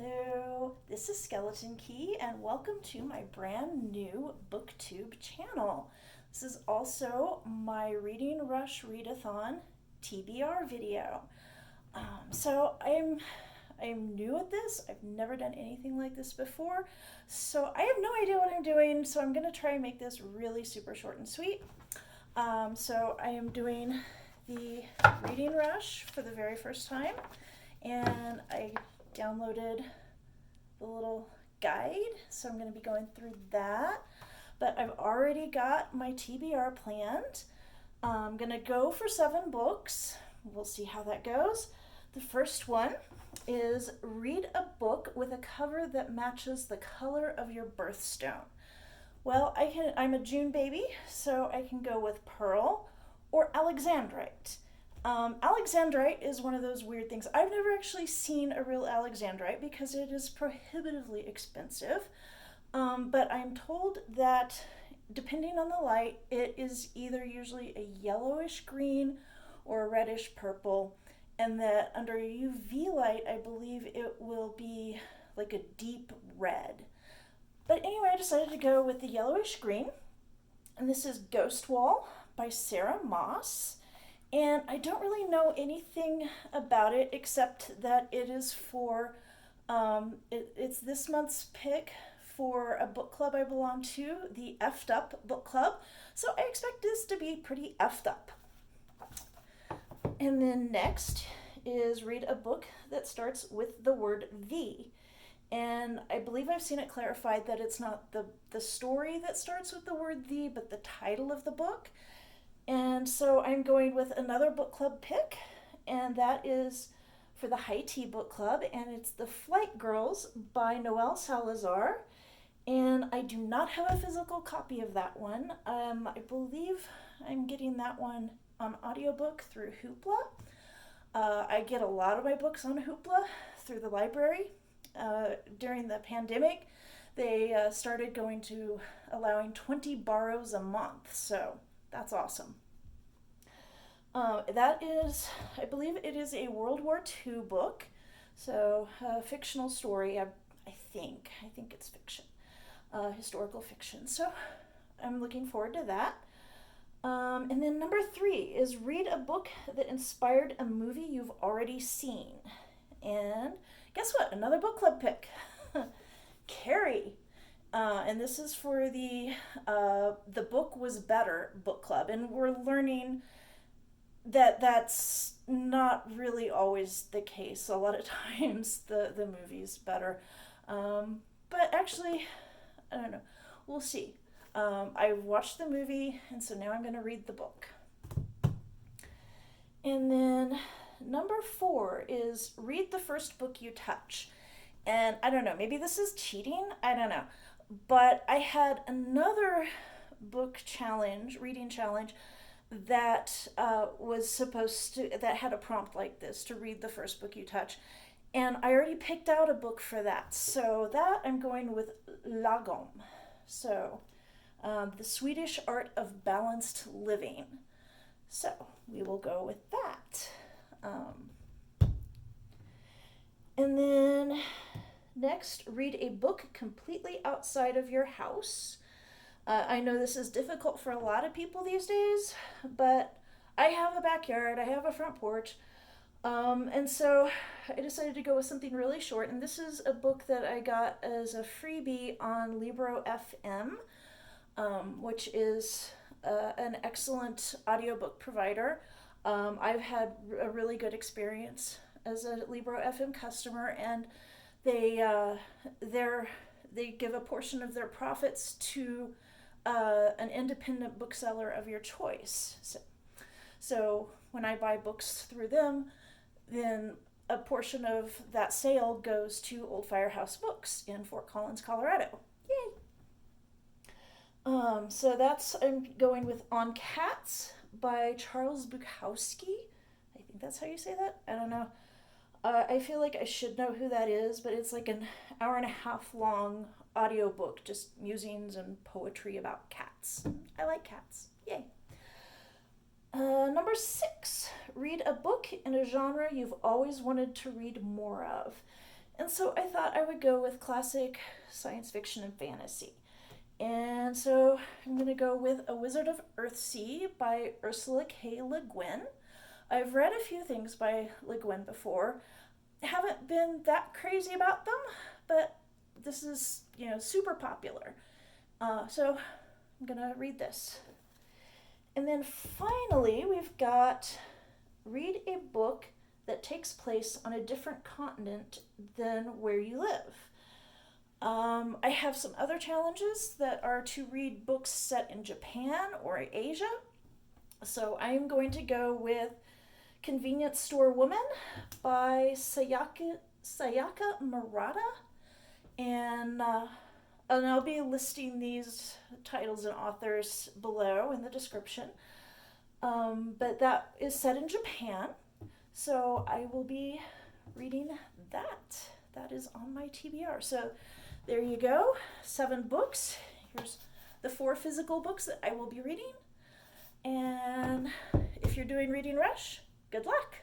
Hello, this is Skeleton Key, and welcome to my brand new BookTube channel. This is also my Reading Rush Readathon TBR video. I'm new at this. I've never done anything like this before, so I have no idea what I'm doing. So I'm gonna try and make this really super short and sweet. So I am doing the Reading Rush for the very first time, and I downloaded the little guide, so I'm going to be going through that. But I've already got my TBR planned. I'm going to go for 7 books. We'll see how that goes. The first one is read a book with a cover that matches the color of your birthstone. Well, I'm a June baby, so I can go with pearl or alexandrite. Alexandrite is one of those weird things. I've never actually seen a real alexandrite because it is prohibitively expensive. But I'm told that depending on the light, it is either usually a yellowish green or a reddish purple, and that under UV light, I believe it will be like a deep red. But anyway, I decided to go with the yellowish green, and this is Ghost Wall by Sarah Moss. And I don't really know anything about it except that it is for, it's this month's pick for a book club I belong to, the Effed Up Book Club. So I expect this to be pretty effed up. And then next is read a book that starts with the word the. And I believe I've seen it clarified that it's not the story that starts with the word the, but the title of the book. And so I'm going with another book club pick, and that is for the High Tea Book Club, and it's The Flight Girls by Noelle Salazar. And I do not have a physical copy of that one. I believe I'm getting that one on audiobook through Hoopla. I get a lot of my books on Hoopla through the library. During the pandemic, they started going to allowing 20 borrows a month, so that's awesome. That is, I believe it is a World War II book, so a fictional story, I think it's fiction, historical fiction, so I'm looking forward to that. And then number 3 is read a book that inspired a movie you've already seen. And guess what? Another book club pick. Carrie. And this is for the Book Was Better book club. And we're learning that that's not really always the case. A lot of times the movie's better. But actually, I don't know. We'll see. I watched the movie, and so now I'm going to read the book. And then number 4 is read the first book you touch. And I don't know, maybe this is cheating. I don't know. But I had another reading challenge, that that had a prompt like this, to read the first book you touch. And I already picked out a book for that. So that I'm going with Lagom. So, the Swedish Art of Balanced Living. So we will go with that. And then next, read a book completely outside of your house. I know this is difficult for a lot of people these days, but I have a backyard, I have a front porch, and so I decided to go with something really short, and this is a book that I got as a freebie on Libro FM, which is an excellent audiobook provider. I've had a really good experience as a Libro FM customer, and they give a portion of their profits to an independent bookseller of your choice. So when I buy books through them, then a portion of that sale goes to Old Firehouse Books in Fort Collins, Colorado. Yay! So I'm going with On Cats by Charles Bukowski. I think that's how you say that. I don't know. I feel like I should know who that is, but it's like an hour and a half long audiobook, just musings and poetry about cats. I like cats. Yay. Number 6, read a book in a genre you've always wanted to read more of. And so I thought I would go with classic science fiction and fantasy. And so I'm going to go with A Wizard of Earthsea by Ursula K. Le Guin. I've read a few things by Le Guin before. Haven't been that crazy about them, but this is, super popular. So I'm going to read this. And then finally, we've got read a book that takes place on a different continent than where you live. I have some other challenges that are to read books set in Japan or Asia. So I'm going to go with Convenience Store Woman by Sayaka Murata. And I'll be listing these titles and authors below in the description. But that is set in Japan. So I will be reading that. That is on my TBR. So there you go. 7 books. Here's the 4 physical books that I will be reading. And if you're doing Reading Rush, good luck.